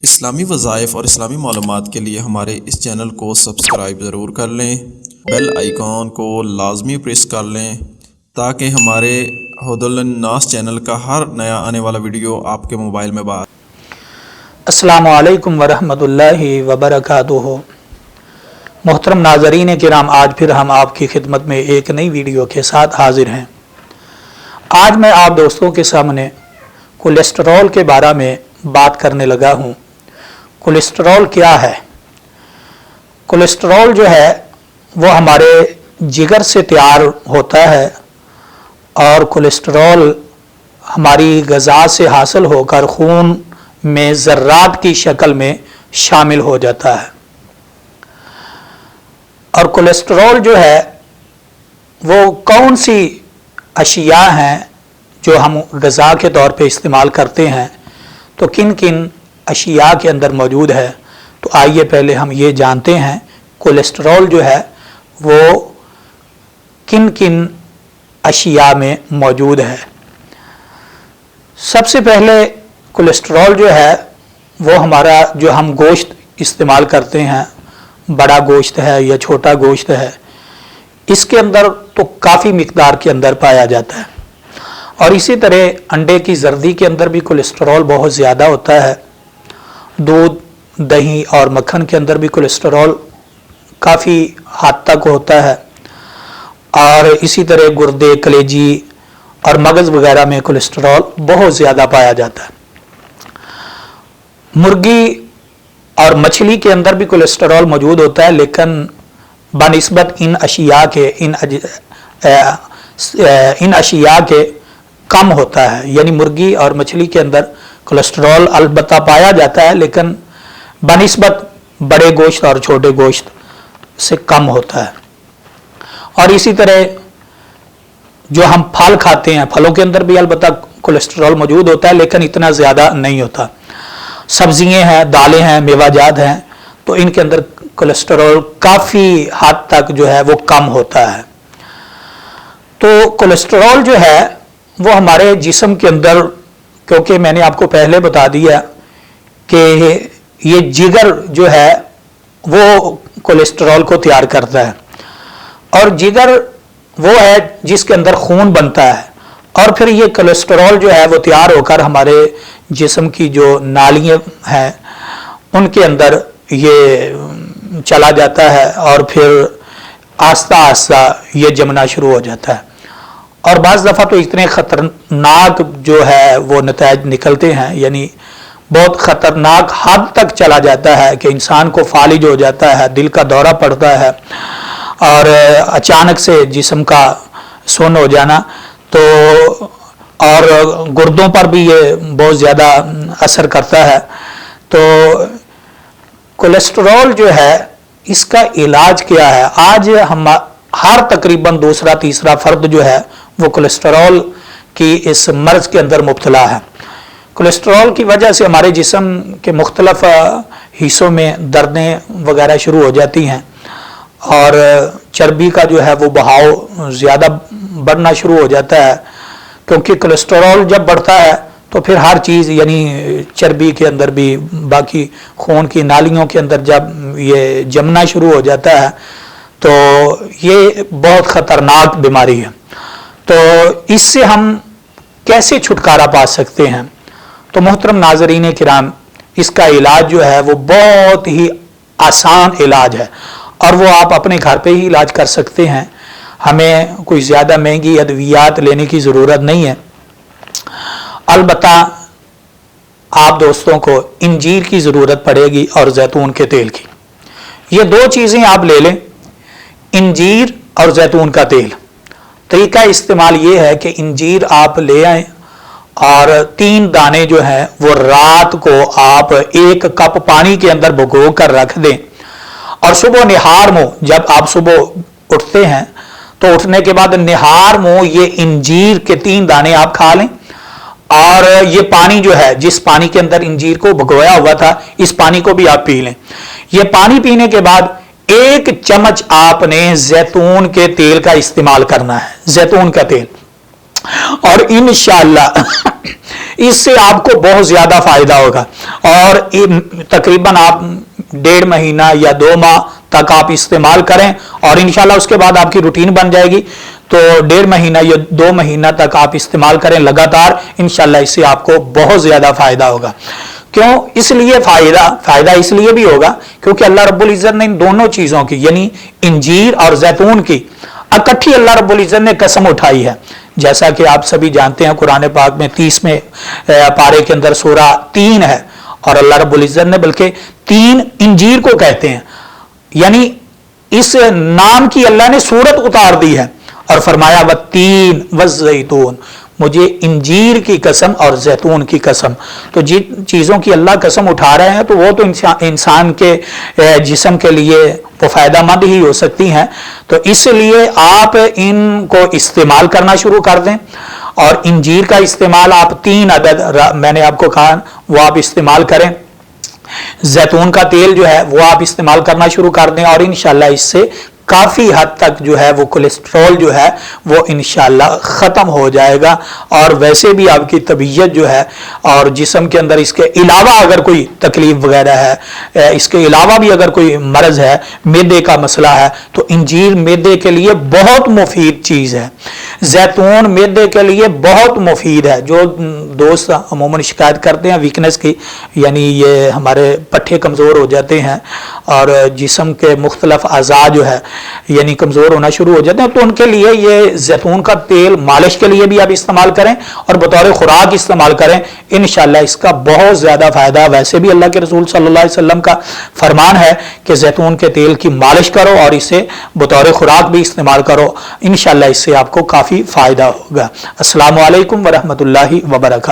اسلامی وظائف اور اسلامی معلومات کے لیے ہمارے اس چینل کو سبسکرائب ضرور کر لیں، بیل آئیکن کو لازمی پریس کر لیں تاکہ ہمارے ہدی الناس چینل کا ہر نیا آنے والا ویڈیو آپ کے موبائل میں السلام علیکم ورحمۃ اللہ وبرکاتہ۔ محترم ناظرین کرام، آج پھر ہم آپ کی خدمت میں ایک نئی ویڈیو کے ساتھ حاضر ہیں۔ آج میں آپ دوستوں کے سامنے کولیسٹرول کے بارے میں بات کرنے لگا ہوں۔ کولیسٹرول کیا ہے؟ کولیسٹرول جو ہے وہ ہمارے جگر سے تیار ہوتا ہے، اور کولیسٹرول ہماری غذا سے حاصل ہو کر خون میں ذرات کی شکل میں شامل ہو جاتا ہے۔ اور کولیسٹرول جو ہے وہ کون سی اشیاء ہیں جو ہم غذا کے طور پہ استعمال کرتے ہیں، تو کن کن اشیاء کے اندر موجود ہے؟ تو آئیے پہلے ہم یہ جانتے ہیں کولیسٹرول جو ہے وہ کن کن اشیاء میں موجود ہے۔ سب سے پہلے کولیسٹرول جو ہے وہ ہمارا جو ہم گوشت استعمال کرتے ہیں، بڑا گوشت ہے یا چھوٹا گوشت ہے، اس کے اندر تو کافی مقدار کے اندر پایا جاتا ہے۔ اور اسی طرح انڈے کی زردی کے اندر بھی کولیسٹرول بہت زیادہ ہوتا ہے۔ دودھ، دہی اور مکھن کے اندر بھی کولیسٹرول کافی حد تک ہوتا ہے۔ اور اسی طرح گردے، کلیجی اور مغز وغیرہ میں کولیسٹرول بہت زیادہ پایا جاتا ہے۔ مرغی اور مچھلی کے اندر بھی کولیسٹرول موجود ہوتا ہے، لیکن بنسبت ان اشیاء کے کم ہوتا ہے۔ یعنی مرغی اور مچھلی کے اندر کولیسٹرول البتہ پایا جاتا ہے، لیکن بنسبت بڑے گوشت اور چھوٹے گوشت سے کم ہوتا ہے۔ اور اسی طرح جو ہم پھل کھاتے ہیں، پھلوں کے اندر بھی البتہ کولیسٹرول موجود ہوتا ہے، لیکن اتنا زیادہ نہیں ہوتا۔ سبزیاں ہیں، دالیں ہیں، میوہ جات ہیں، تو ان کے اندر کولیسٹرول کافی حد تک جو ہے وہ کم ہوتا ہے۔ تو کولیسٹرول جو ہے وہ ہمارے جسم کے اندر، کیونکہ میں نے آپ کو پہلے بتا دیا کہ یہ جگر جو ہے وہ کولیسٹرول کو تیار کرتا ہے، اور جگر وہ ہے جس کے اندر خون بنتا ہے، اور پھر یہ کولیسٹرول جو ہے وہ تیار ہو کر ہمارے جسم کی جو نالیاں ہیں ان کے اندر یہ چلا جاتا ہے، اور پھر آہستہ آہستہ یہ جمنا شروع ہو جاتا ہے۔ اور بعض دفعہ تو اتنے خطرناک جو ہے وہ نتائج نکلتے ہیں، یعنی بہت خطرناک حد تک چلا جاتا ہے کہ انسان کو فالج ہو جاتا ہے، دل کا دورہ پڑتا ہے، اور اچانک سے جسم کا سن ہو جانا، تو اور گردوں پر بھی یہ بہت زیادہ اثر کرتا ہے۔ تو کولیسٹرول جو ہے اس کا علاج کیا ہے؟ آج ہم ہر تقریباً دوسرا تیسرا فرد جو ہے وہ کولیسٹرول کی اس مرض کے اندر مبتلا ہے۔ کولیسٹرول کی وجہ سے ہمارے جسم کے مختلف حصوں میں دردیں وغیرہ شروع ہو جاتی ہیں، اور چربی کا جو ہے وہ بہاؤ زیادہ بڑھنا شروع ہو جاتا ہے، کیونکہ کولیسٹرول جب بڑھتا ہے تو پھر ہر چیز، یعنی چربی کے اندر بھی، باقی خون کی نالیوں کے اندر جب یہ جمنا شروع ہو جاتا ہے تو یہ بہت خطرناک بیماری ہے۔ تو اس سے ہم کیسے چھٹکارا پا سکتے ہیں؟ تو محترم ناظرین کرام، اس کا علاج جو ہے وہ بہت ہی آسان علاج ہے، اور وہ آپ اپنے گھر پہ ہی علاج کر سکتے ہیں۔ ہمیں کوئی زیادہ مہنگی ادویات لینے کی ضرورت نہیں ہے۔ البتہ آپ دوستوں کو انجیر کی ضرورت پڑے گی اور زیتون کے تیل کی۔ یہ دو چیزیں آپ لے لیں، انجیر اور زیتون کا تیل۔ طریقہ استعمال یہ ہے کہ انجیر آپ لے آئیں، اور 3 دانے جو ہیں وہ رات کو آپ 1 کپ پانی کے اندر بھگو کر رکھ دیں، اور صبح نہار منہ جب آپ صبح اٹھتے ہیں تو اٹھنے کے بعد نہار منہ یہ انجیر کے 3 دانے آپ کھا لیں، اور یہ پانی جو ہے جس پانی کے اندر انجیر کو بھگویا ہوا تھا اس پانی کو بھی آپ پی لیں۔ یہ پانی پینے کے بعد 1 چمچ آپ نے زیتون کے تیل کا استعمال کرنا ہے، زیتون کا تیل، اور انشاءاللہ اس سے آپ کو بہت زیادہ فائدہ ہوگا، اور تقریباً آپ 1.5 مہینہ یا 2 ماہ تک آپ استعمال کریں، اور انشاءاللہ اس کے بعد آپ کی روٹین بن جائے گی۔ تو 1.5 مہینہ یا 2 مہینہ تک آپ استعمال کریں لگاتار، انشاءاللہ اس سے آپ کو بہت زیادہ فائدہ ہوگا۔ کیوں؟ اس لیے فائدہ اس لیے بھی ہوگا کیونکہ اللہ رب العزت نے ان دونوں چیزوں کی، یعنی انجیر اور زیتون کی اکٹھی اللہ رب العزت نے قسم اٹھائی ہے۔ جیسا کہ آپ سبھی جانتے ہیں قرآن پاک میں 30ویں پارے کے اندر سورہ 3 ہے، اور اللہ رب العزت نے بلکہ 3 انجیر کو کہتے ہیں، یعنی اس نام کی اللہ نے صورت اتار دی ہے اور فرمایا والتین والزیتون، مجھے انجیر کی قسم اور زیتون کی قسم۔ تو جن چیزوں کی اللہ قسم اٹھا رہے ہیں تو وہ تو انسان کے جسم کے لیے وہ فائدہ مند ہی ہو سکتی ہیں، تو اس لیے آپ ان کو استعمال کرنا شروع کر دیں، اور انجیر کا استعمال آپ 3 عدد میں نے آپ کو کہا وہ آپ استعمال کریں، زیتون کا تیل جو ہے وہ آپ استعمال کرنا شروع کر دیں، اور انشاءاللہ اس سے کافی حد تک جو ہے وہ کولیسٹرول جو ہے وہ انشاءاللہ ختم ہو جائے گا، اور ویسے بھی آپ کی طبیعت جو ہے اور جسم کے اندر اس کے علاوہ اگر کوئی تکلیف وغیرہ ہے، اس کے علاوہ بھی اگر کوئی مرض ہے، معدے کا مسئلہ ہے، تو انجیر معدے کے لیے بہت مفید چیز ہے، زیتون معدے کے لیے بہت مفید ہے۔ جو دوست عموماً شکایت کرتے ہیں ویکنس کی، یعنی یہ ہمارے پٹھے کمزور ہو جاتے ہیں اور جسم کے مختلف اعضاء جو ہے یعنی کمزور ہونا شروع ہو جاتے ہیں، تو ان کے لیے یہ زیتون کا تیل مالش کے لیے بھی آپ استعمال کریں اور بطور خوراک استعمال کریں، انشاءاللہ اس کا بہت زیادہ فائدہ۔ ویسے بھی اللہ کے رسول صلی اللہ علیہ وسلم کا فرمان ہے کہ زیتون کے تیل کی مالش کرو اور اسے بطور خوراک بھی استعمال کرو، انشاءاللہ اس سے آپ کو کافی فائدہ ہوگا۔ السلام علیکم ورحمۃ اللہ وبرکاتہ۔